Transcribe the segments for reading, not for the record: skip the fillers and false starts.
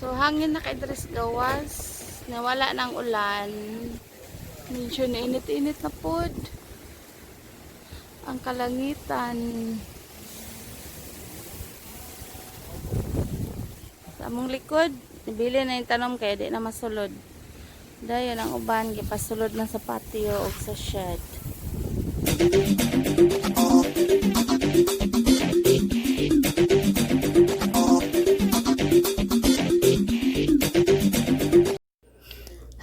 So hangin na kay Dres gawas, nawala ng ulan. Medyo na init-init na pod ang kalangitan. Sa among likod, nabili na yung tanom kaya di na masulod. Dayon ang uban, gipasulod na sa patio o sa shed.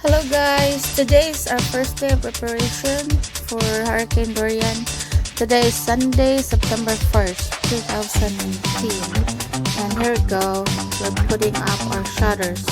Hello guys, today is our first day of preparation for Hurricane Dorian. Today is Sunday, September 1st, 2019. And here we go, we're putting up our shutters.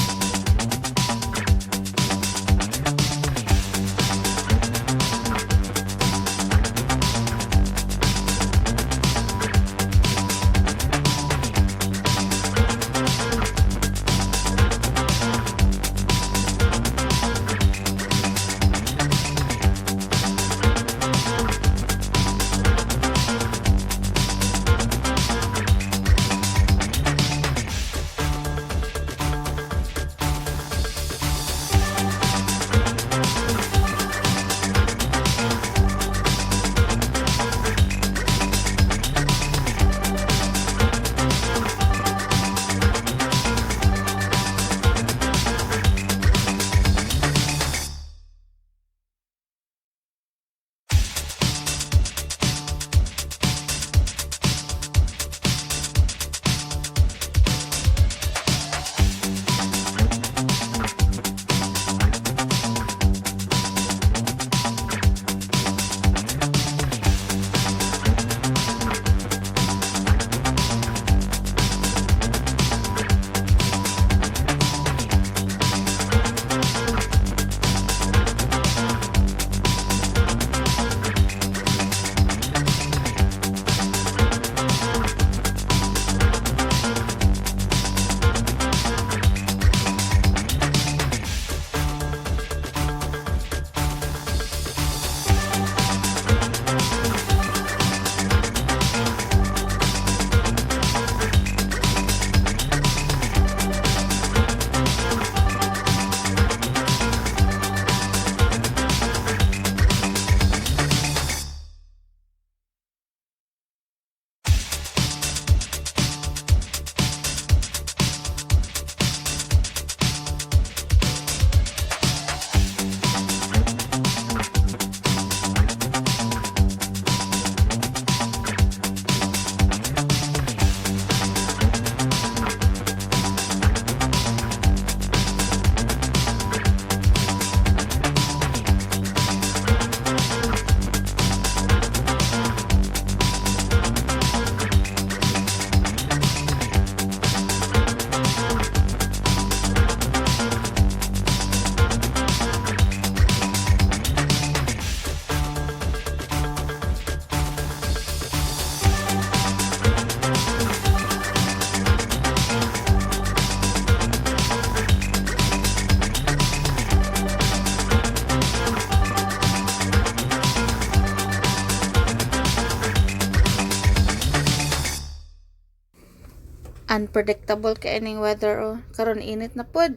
Unpredictable kay ining weather oh. Karon init na pod.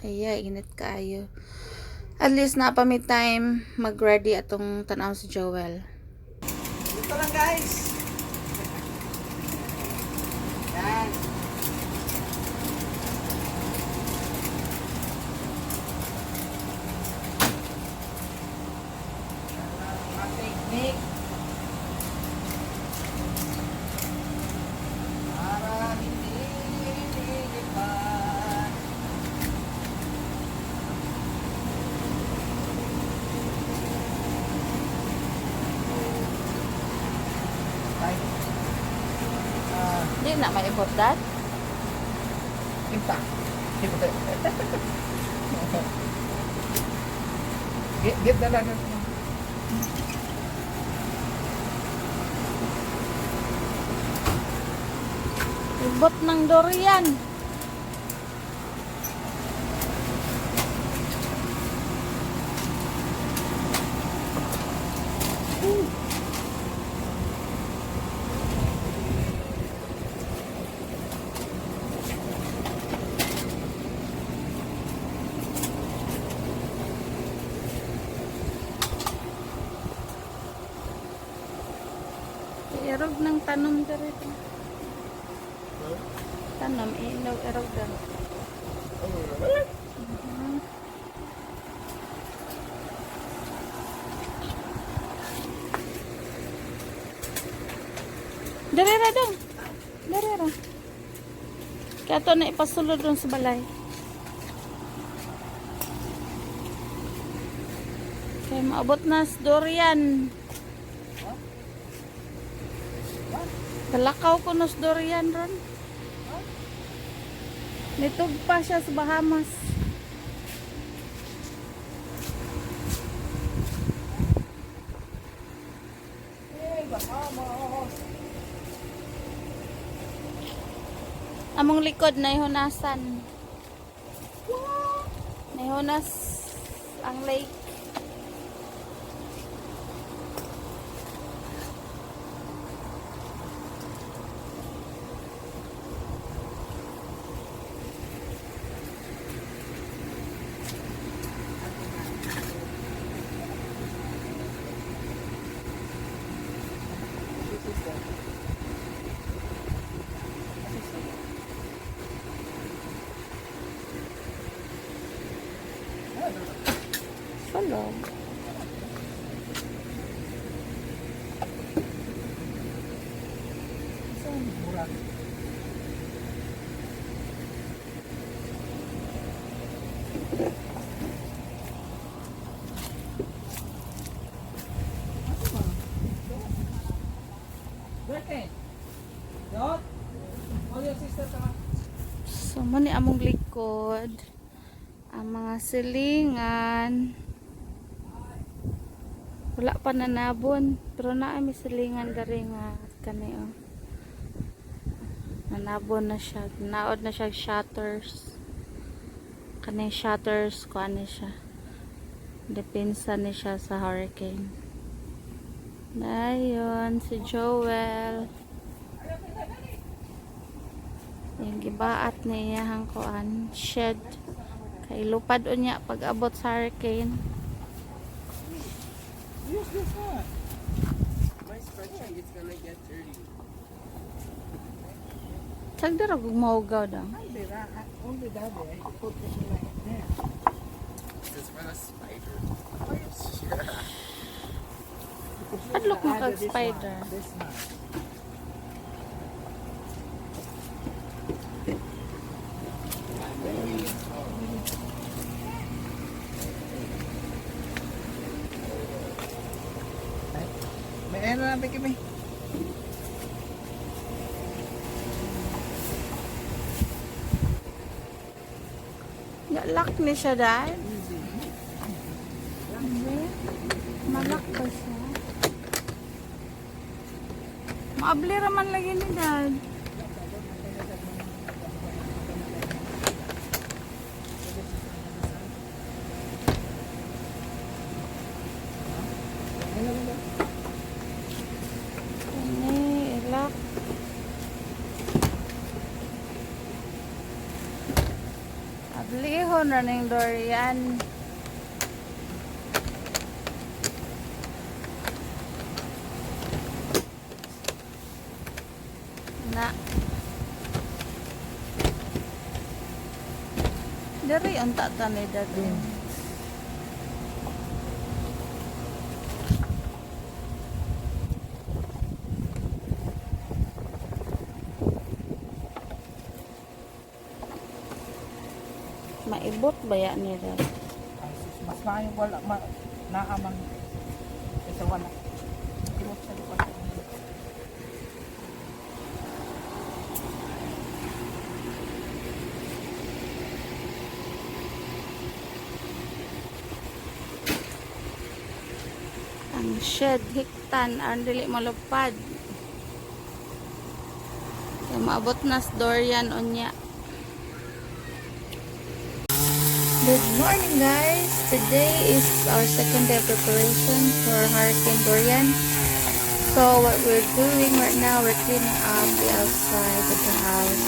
Ay, init kaayo. At least na pa may time mag-ready atong tanaw si Joel. Ito lang guys. Yan. Technique. Para hindi lilipan. Di na maibot dat. Impa. Get na lang. Ibot ng Dorian. Irog ng tanom dito. Tanom, irog daw. Darera daw. Darera. Kaya ito na ipasulod doon sa balay. Kaya maabot na sa Dorian. Talakaw ko na sa Dorian ron. Nitog pa siya sa Bahamas. Among likod na ihunasan. Naihunas ang lake. Solog. Saan mura? Dorian. Dot. All your sister ka. So, mani among likod. Ang mga silingan. Wala pa nanabon. Pero naami silingan dari nga. Kani oh. Nanabon na siya. Naod na siya shutters. Kani shutters ko ano siya. Depensa ni siya sa hurricane. Dayon si Joel. Yung gibaat niya hang kuan shed. Kay lupad unya pag abot sa hurricane. Use this one. My spreadsheet it's gonna get dirty. Sagdara gug maugaw daw. Only that way. I put this like there. This is for the spider. Adlok mo kag spider. This one. May ano na bigay mo? Lock ni siya dad. Malak pa siya. Maabli raman lagi ni dad. Ini ilak. Ablihon na ning Dorian. Na. Dari unta tanay dati. Maibot ba yan nila? Mas maayong wala naamang isa wala. Ibot sa likod. Ang shed hiktan ang dili malupad. Kaya maabot na sa Dorian unya. Good morning guys! Today is our second day of preparation for Hurricane Dorian. So what we're doing right now, we're cleaning up the outside of the house.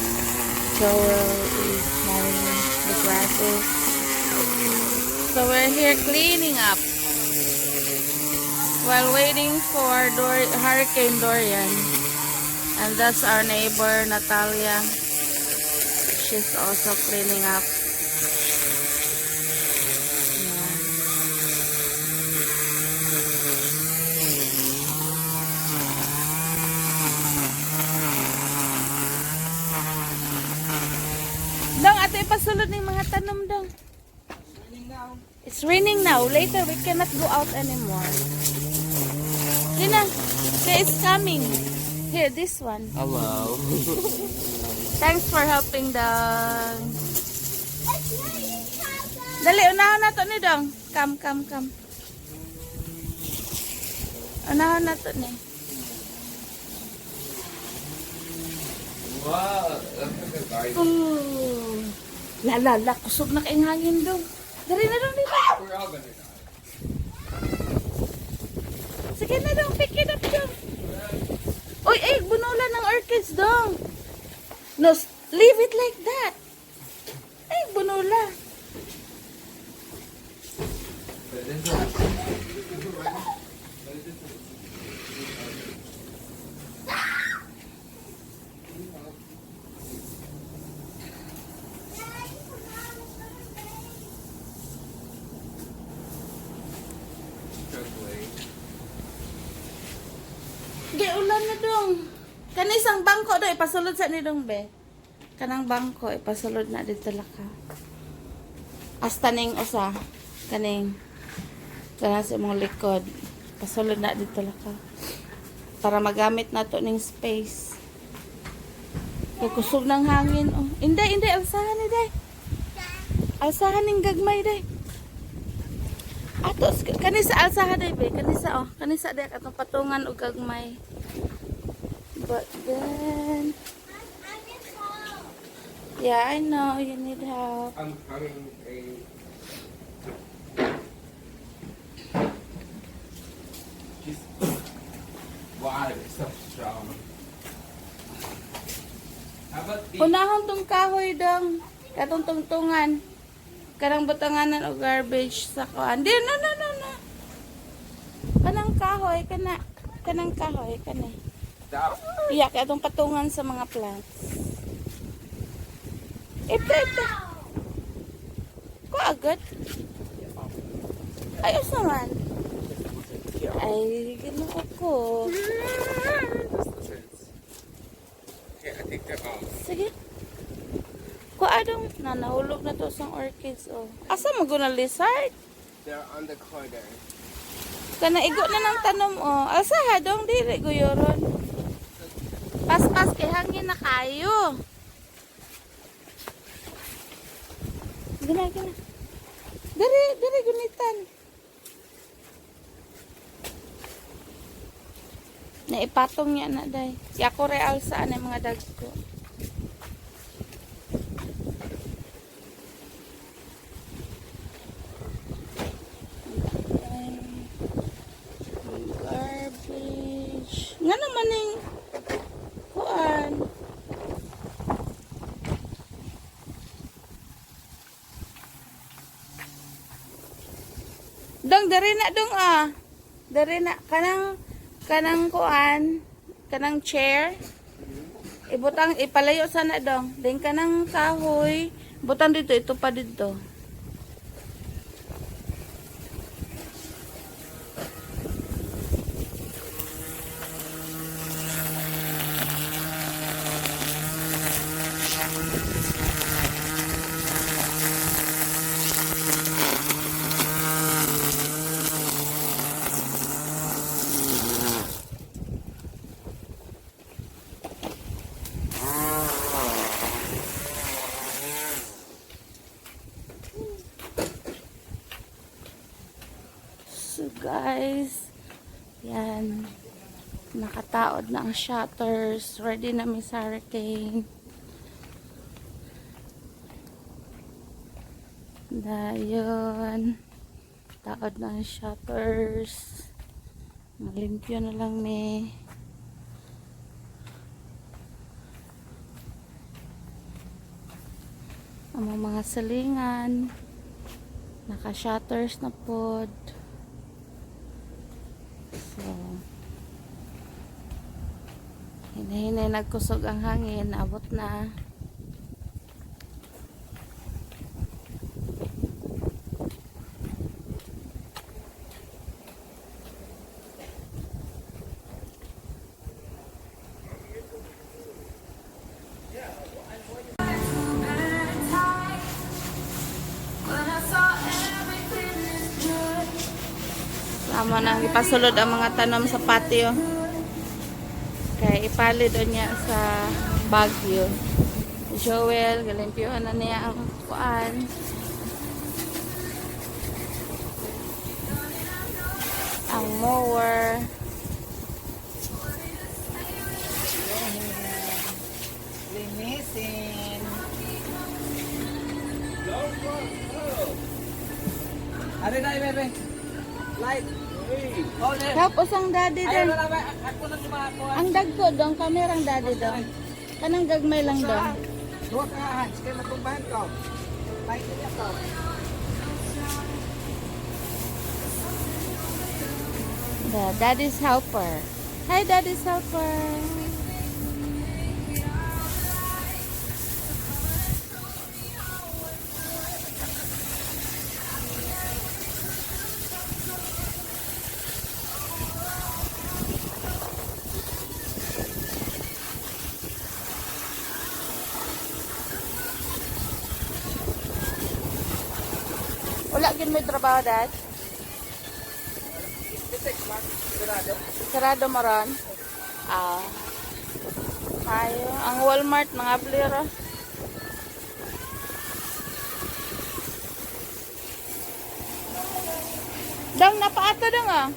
Joel is mowing the grasses. So we're here cleaning up. while waiting for Hurricane Dorian. And that's our neighbor, Natalia. She's also cleaning up. Dong, ate, pasulod ng mga tanom, dong. It's raining now. Later, we cannot go out anymore. Gina, okay, it's coming. Here, this one. Hello. Thanks for helping the... Dali, unahan na to ni dong. Come. Unahan na to ni. Wow, that's like a garden. Oh. La, kusog na kaing hangin dong. Dari na dong dito. We're all gonna die. Sige na dong, pick it up dong. Uy, bunulan ng orchids dong. No, leave it like that. Ay, bunula. But this is Di ulan na dong. Kanisang bangko do ipasulod sa ni dong be. Kanang bangko ipasulod na dito laka. Hasta ning usa kaning kana sa imong likod. Pasulod na dito laka. Para magamit nato ning space. Kay kusog ng hangin oh. Hindi alsahan ni day. Alsahan ning gagmay day. Atos kanisa alsahan day be. Kanisa day atong patungan og gagmay. But then, yeah, I know you need help. I'm having a just wow, it's so strong. How about the Unahon tong kahoy dong, katong tungtungan. Karang butanganan o garbage sa kuan. Di, no. Kanang kahoy, kanang kahoy, kanay. that? Iya, katong patungan sa mga plants. Ito. Ko agad. Ayos naman. Ay, ginoo ko. Okay, I think they're off. Sige. Ko adong nahulog na to sa orchids oh. Asa mo guna lizard? They're on the corner. Kana igo na ng tanom oh. Asa hadong dili guyoron. Pas kay hangin na kayo. Gina. Diri gunitan. Naipatong niya na day. Ya ko real sa anay mga dagko. Garbage. Nga naman ning kuan. Dong dari na dong ah. Dari na kanang kuan, kanang chair. Ibutang ipalayo sana dong. Then kanang kahoy, butang dito ito pa dito. So guys, yan, nakataod na ang shutters, ready na Miss Hurricane. Dayon, taod na ang shutters, malimpyo na lang may ang mga salingan, naka shutters na pod. Hinahinay nagkusog ang hangin, abot na. Sama na ipasulod ang mga tanom sa patio. Kaya ipalid niya sa Baguio. Joel, galimpyohan na niya ang kuan. Ang mower. Linisin. Are na, bebe. Light. Oh, there. Tapos ang daddy Ay, doon. wala ba? Ako lang kumakuha. Ang dagko doon, kamerang daddy doon. Kanang gagmay lang doon. Duwa ka nga, Hans. Kaya matumbahan ko. Light niya ko. The daddy's helper. Hi, daddy's helper. Wala gin may trabaho, dad. Sarado mo ron? Ah. Ayo, ang Walmart mga blira. Dang napaata dang ah.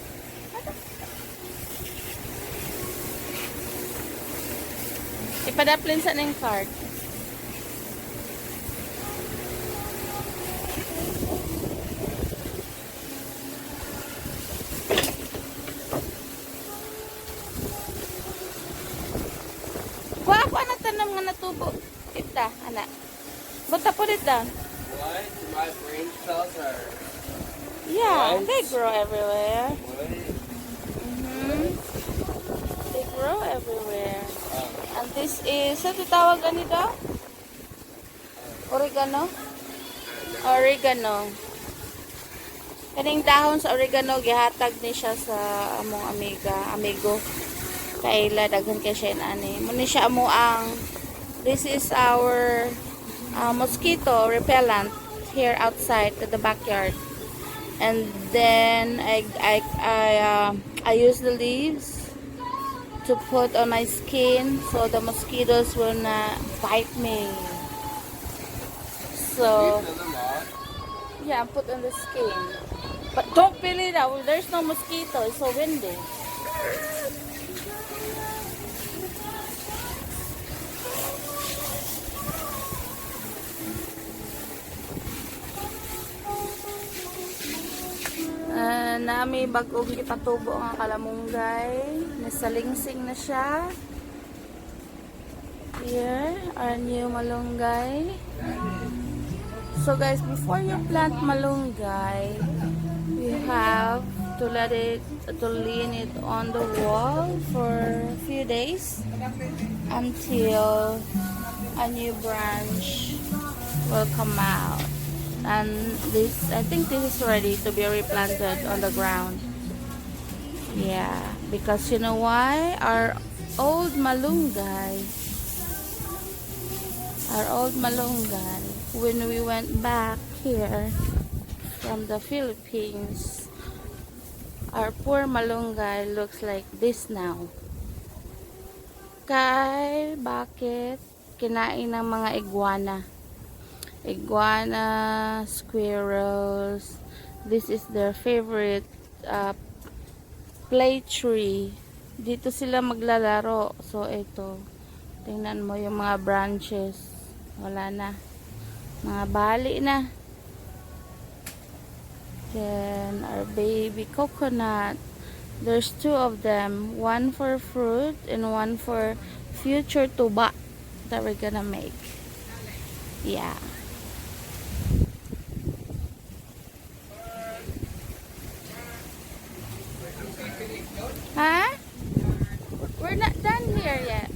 Ipadaplin sa ning card. Kuha ako anak tanong nga natubo. Ita, anak. Buta po dito. What? My brain cells are. Yeah, What? they grow everywhere. What? They grow everywhere. Oh. And this is, sa tawag ganito? Oregano? Oregano. Kaning dahon sa oregano, gihatag ni siya sa among amigo. Kaila, daghan kay siya inani. Muna siya amo ang, this is our mosquito repellent here outside to the backyard. And then I use the leaves to put on my skin so the mosquitoes will not bite me. So Fill them off. yeah, put on the skin. But don't peel it out. There's no mosquito. It's so windy. Nami bagong ipatubo ang kalamunggay. Nasalingsing na siya. Here, our new malunggay. So guys, before you plant malunggay, you have to lean it on the wall for a few days until a new branch will come out. And this, I think this is ready to be replanted on the ground. Yeah, because you know why? Our old malunggay, when we went back here from the Philippines, our poor malunggay looks like this now. Kay, bakit? Kinain ng mga iguana, squirrels. This is their favorite play tree. Dito sila maglalaro. So ito, tingnan mo yung mga branches, wala na, mga bali na. Then our baby coconut, there's two of them, one for fruit and one for future tuba that we're gonna make. Yeah. Huh? We're not done here yet.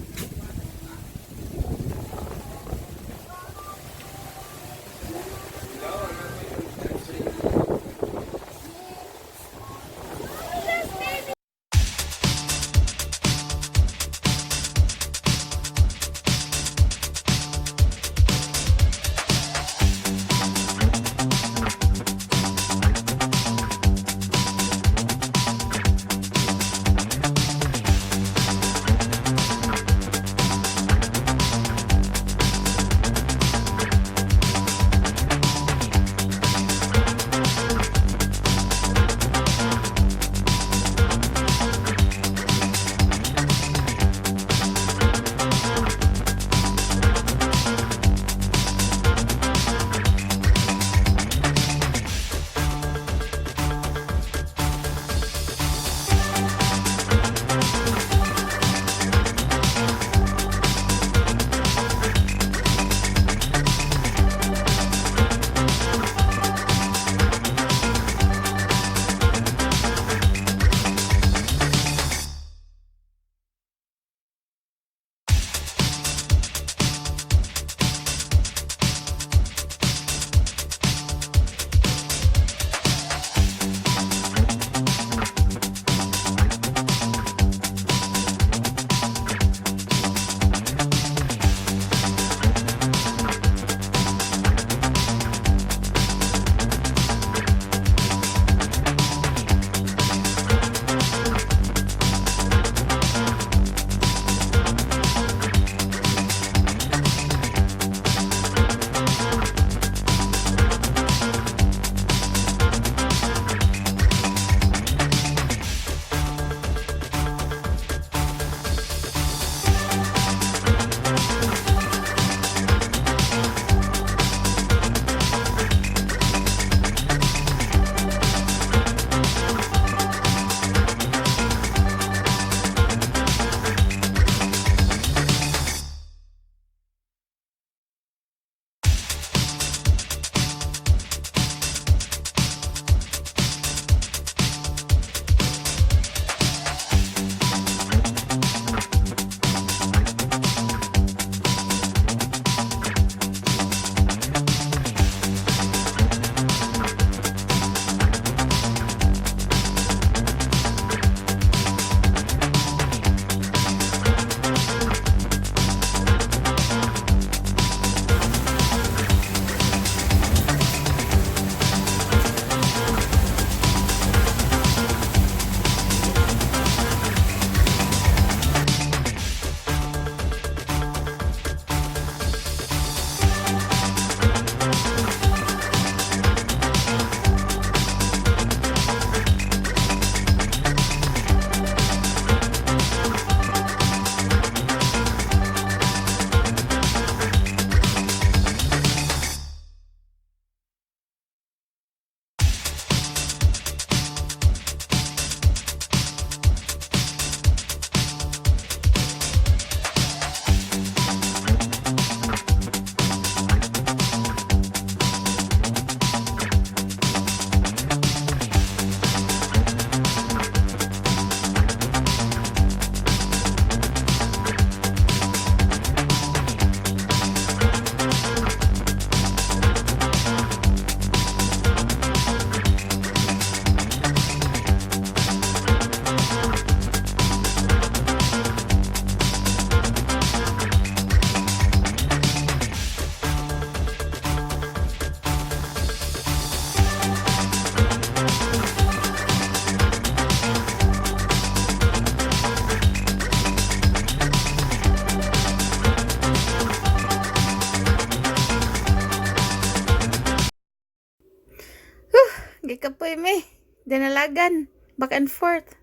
Gikapoy me. Dinalagan. Back and forth.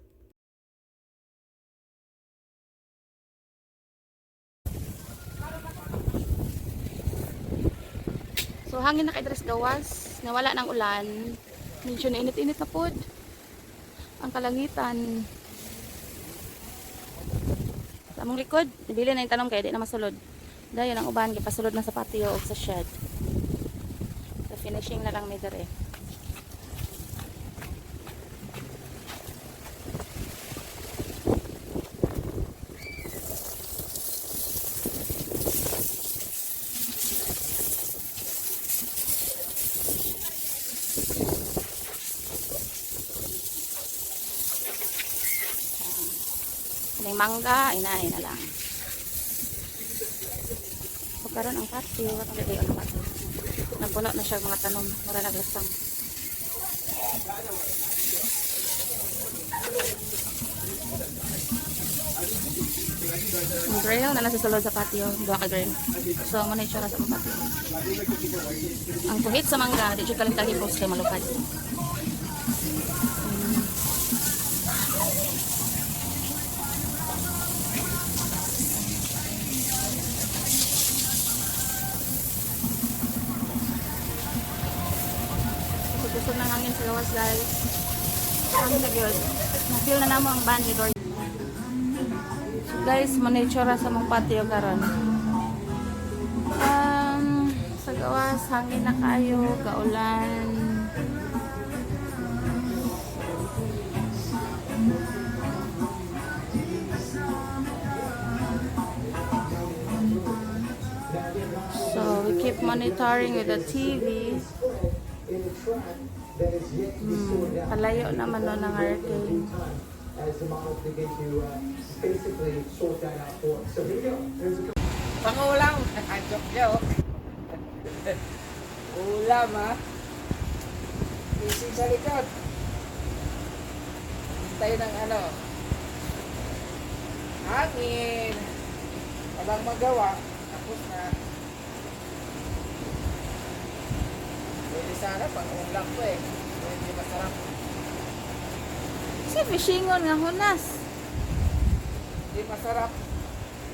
So hangin na kay Dres gawas. Nawala ng ulan. Medyo na init-init na pod. Ang kalangitan. Sa among likod, nabili na yung tanom kaya di na masulod. Dahil ang uban, gipasulod na sa patio o sa shed. So finishing na lang may dere. mangga, inain na lang. So, karon ang patio, ang patio. Napuno na siya mga tanom, mura naglasang. Ang grill na nasa sulod sa patio, dua ka grill. So, muna yung tsura sa patio. Ang kuhit sa mangga, di siya kalintahipos kay malupad. Kusog ng hangin sa gawas guys. Hangin na yun. Na-feel na namo ang band ni Dorian. So guys, manitsura sa mong patio karon. Sa gawas, hangin na kayo, kaulan. So we keep monitoring with the TV. Palayo naman no ng hurricane. Pangulam! Joke. Ulam ha. Isig sa likod. Hintay ng ano. Hangin. Walang magawa. Tapos na. Pwede sana pangulam ko eh. Hindi masarap. Si fishingon nga hunas. Hindi masarap.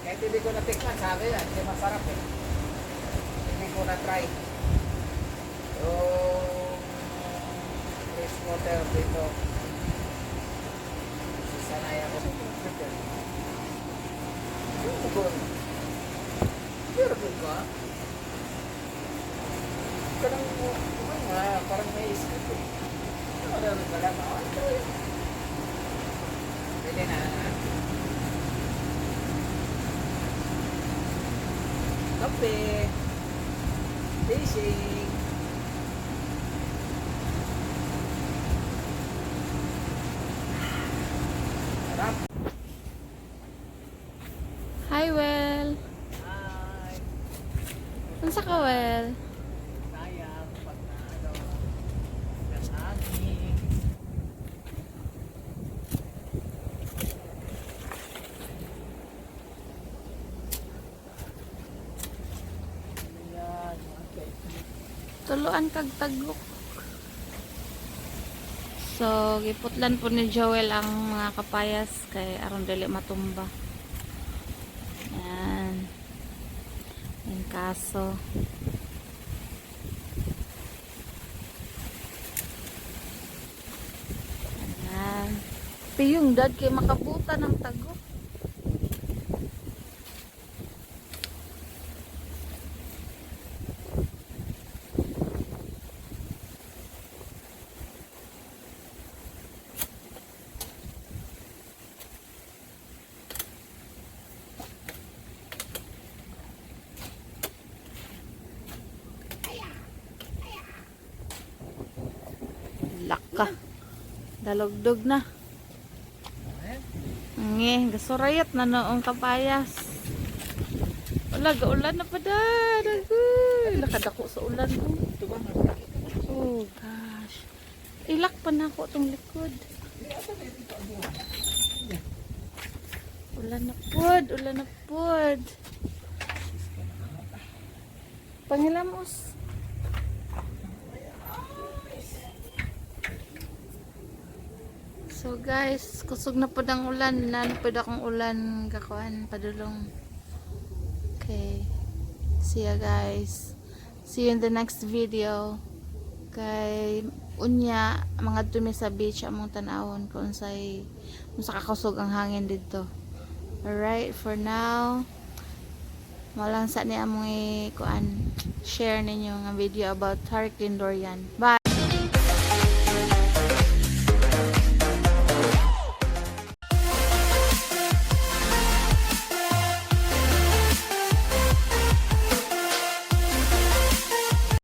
Kahit hindi ko natikman, sabi yan, hindi masarap eh. Hindi ko na-try. Yung fish water dito. Sanay ako sa computer. Beautiful. Beautiful ka. Parang may script eh. Ano na rin pala? Pwede na. Kape. Fishing. Sarap. Hi, Well. Hi. Unsa ka, Well? Sayang pag na hangin. Ayan, okay. Tuluan kag tagok. So, giputlan po ni Joel ang mga kapayas kay aron dili matumba. Yan. Yung kaso. Yan. Piyong dad kay makabuta ng tagok. Laka. Dalugdog na. Nge, gasurayat na noong kapayas. Wala, gaulan na pa dad. Agoy. Lakadako sa ulan ko. Ito ba? Oh gosh. Ilak pa na ako itong likod. Ulan na pod. Ulan na pod. Pangilamos. So guys, kusog na po ng ulan. Nanapod akong ulan kakuan padulong. Okay. See ya guys. See you in the next video. Kay unya mga dumi sa beach among tanawon kung say unsa kakusog ang hangin dito. Alright, for now malang sa ni among kuan share ninyo nga video about Hurricane Dorian. Bye.